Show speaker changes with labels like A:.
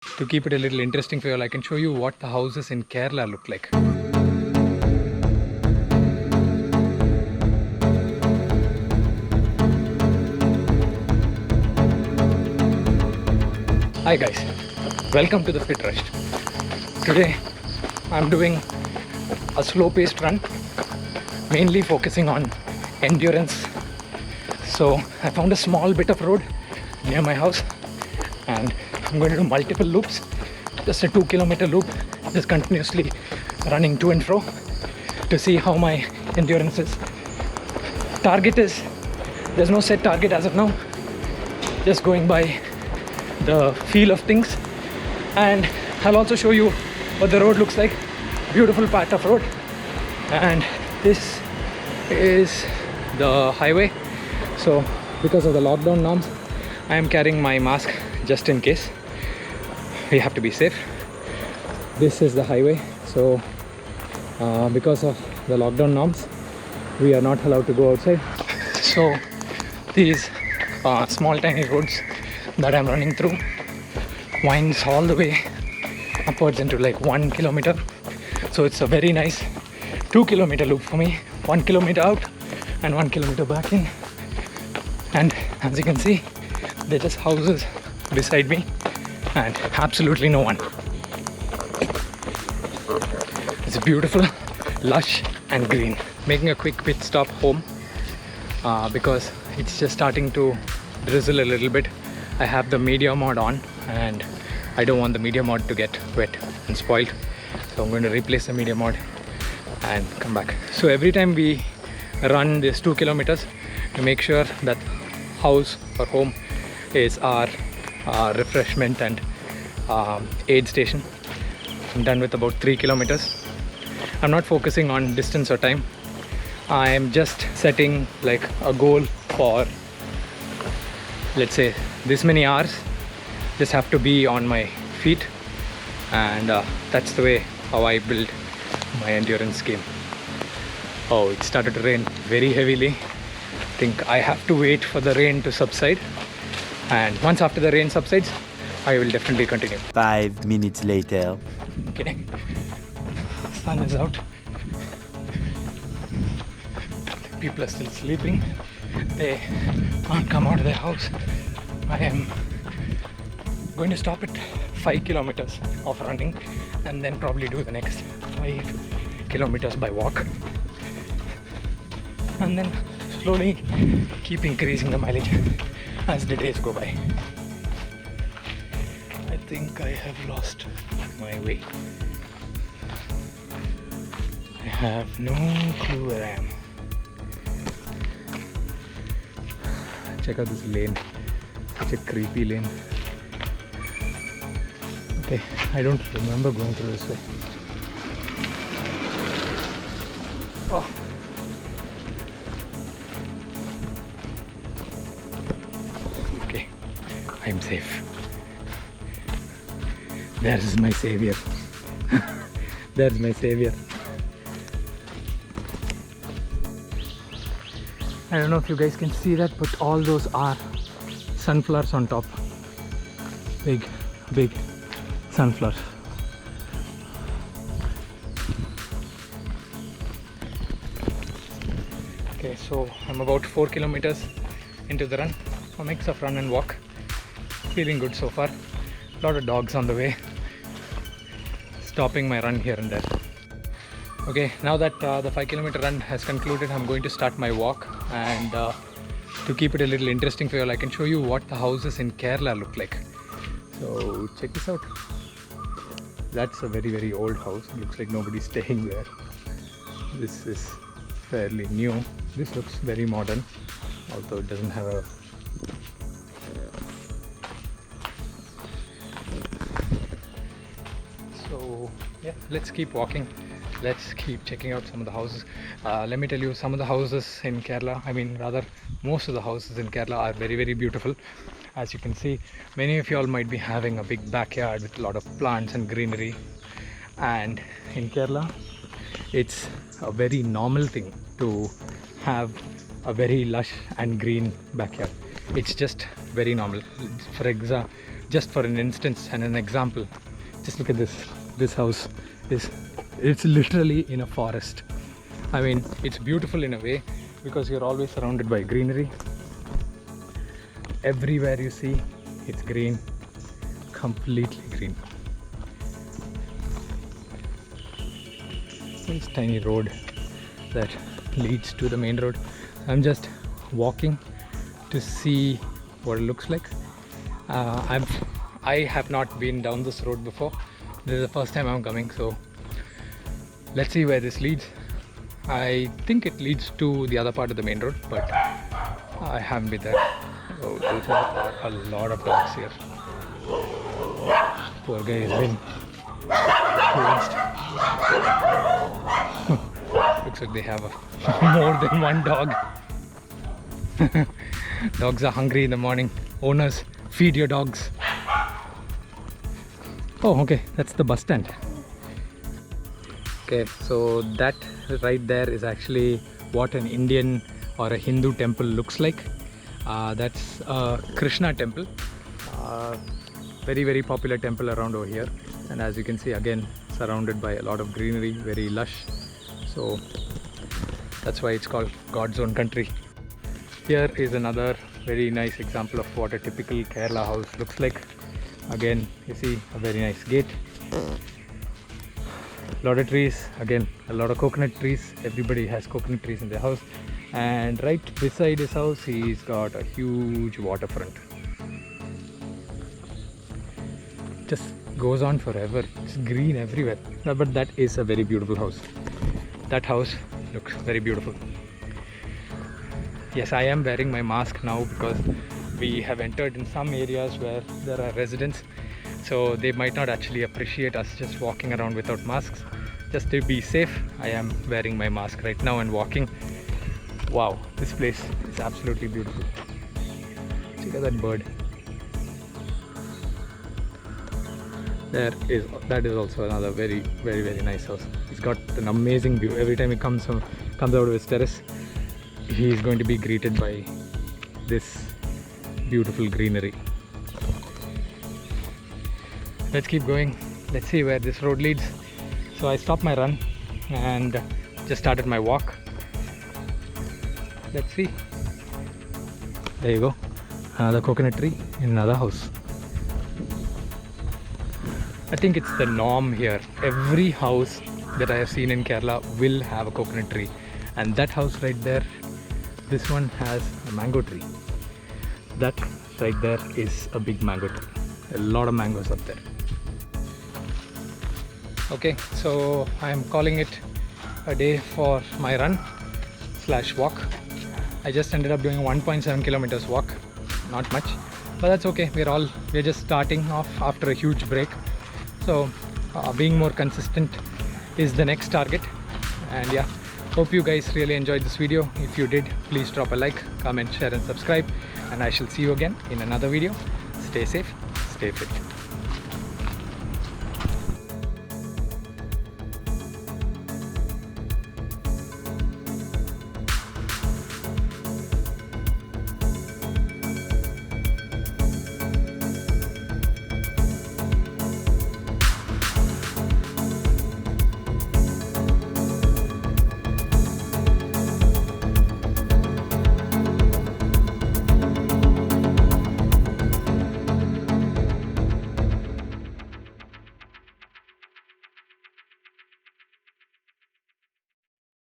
A: To keep it a little interesting for you all, I can show you what the houses in Kerala look like. Hi guys, welcome to the Fit Rush. Today I'm doing a slow-paced run, mainly focusing on endurance. So I found a small bit of road near my house and I'm going to do multiple loops, just a 2-kilometer loop, just continuously running to and fro to see how my endurance is. Target is, there's no set target as of now, just going by the feel of things. And I'll also show you what the road looks like. Beautiful part of road. And this is the highway. So because of the lockdown norms, I am carrying my mask just in case. We have to be safe. This is the highway. So because of the lockdown norms, we are not allowed to go outside. So these small tiny roads that I'm running through winds all the way upwards into like 1 kilometer. So it's a very nice 2-kilometer loop for me. 1 kilometer out and 1 kilometer back in. And as you can see, there are just houses beside me and absolutely no one. It's beautiful, lush and green. Making a quick pit stop home because it's just starting to drizzle a little bit. I have the media mod on and I don't want the media mod to get wet and spoiled. So I'm going to replace the media mod and come back. So every time we run this 2 kilometers, to make sure that house or home is our refreshment and aid station. I'm done with about 3 kilometers. I'm not focusing on distance or time. I am just setting like a goal for, let's say, this many hours. Just have to be on my feet, and that's the way how I build my endurance game. Oh, it started to rain very heavily. I think I have to wait for the rain to subside, and once after the rain subsides, I will definitely continue.
B: 5 minutes later.
A: Okay, sun is out. People are still sleeping. They can't come out of their house. I am going to stop at 5 kilometers of running and then probably do the next 5 kilometers by walk, and then slowly keep increasing the mileage as the days go by. I think I have lost my way. I have no clue where I am. Check out this lane. Such a creepy lane. Okay, I don't remember going through this way. Oh. Okay, I'm safe. There is my savior. There's my savior. I don't know if you guys can see that, but all those are sunflowers on top. Big sunflowers. Okay, so I'm about 4 kilometers into the run. A mix of run and walk. Feeling good so far. A lot of dogs on the way, stopping my run here and there. Okay, now that the 5-kilometer run has concluded, I'm going to start my walk, and to keep it a little interesting for you all, I can show you what the houses in Kerala look like. So check this out. That's a very old house. It looks like nobody's staying there. This is fairly new. This looks very modern, although it doesn't have a so yeah, let's keep walking. Let's keep checking out some of the houses. Let me tell you, some of the houses in Kerala, I mean rather most of the houses in Kerala are very beautiful. As you can see, many of you all might be having a big backyard with a lot of plants and greenery, and in Kerala it's a very normal thing to have a very lush and green backyard. It's just very normal. just for an instance and an example, just look at this. This house it's literally in a forest. I mean, it's beautiful in a way because you're always surrounded by greenery. Everywhere you see, it's green, completely green. This tiny road that leads to the main road. I'm just walking to see what it looks like. I have not been down this road before. This is the first time I'm coming, so let's see where this leads. I think it leads to the other part of the main road, but I haven't been there. Oh, there are a lot of dogs here. Poor guy has been cleansed. Looks like they have more than one dog. Dogs are hungry in the morning. Owners, feed your dogs. Oh, okay, that's the bus stand. Okay, so that right there is actually what an Indian or a Hindu temple looks like. That's a Krishna temple. Very, very popular temple around over here. And as you can see, again, surrounded by a lot of greenery, very lush. So that's why it's called God's own country. Here is another very nice example of what a typical Kerala house looks like. Again, you see a very nice gate. A lot of trees, again, a lot of coconut trees. Everybody has coconut trees in their house. And right beside his house, he's got a huge waterfront. Just goes on forever. It's green everywhere. But that is a very beautiful house. That house looks very beautiful. Yes, I am wearing my mask now because we have entered in some areas where there are residents, so they might not actually appreciate us just walking around without masks. Just to be safe, I am wearing my mask right now and walking. Wow, this place is absolutely beautiful. Look at that bird. That is also another very, very, very nice house. It's got an amazing view. Every time he comes out of his terrace, he is going to be greeted by this beautiful greenery. Let's keep going. Let's see where this road leads. So I stopped my run and just started my walk. Let's see. There you go. Another coconut tree in another house. I think it's the norm here. Every house that I have seen in Kerala will have a coconut tree. And that house right there, this one has a mango tree. That right there is a big mango tree. A lot of mangoes up there. Okay, so I'm calling it a day for my run / walk. I just ended up doing 1.7 kilometers walk. Not much, but that's okay. We're just starting off after a huge break. So being more consistent is the next target. And yeah, hope you guys really enjoyed this video. If you did, please drop a like, comment, share and subscribe. And I shall see you again in another video. Stay safe, stay fit.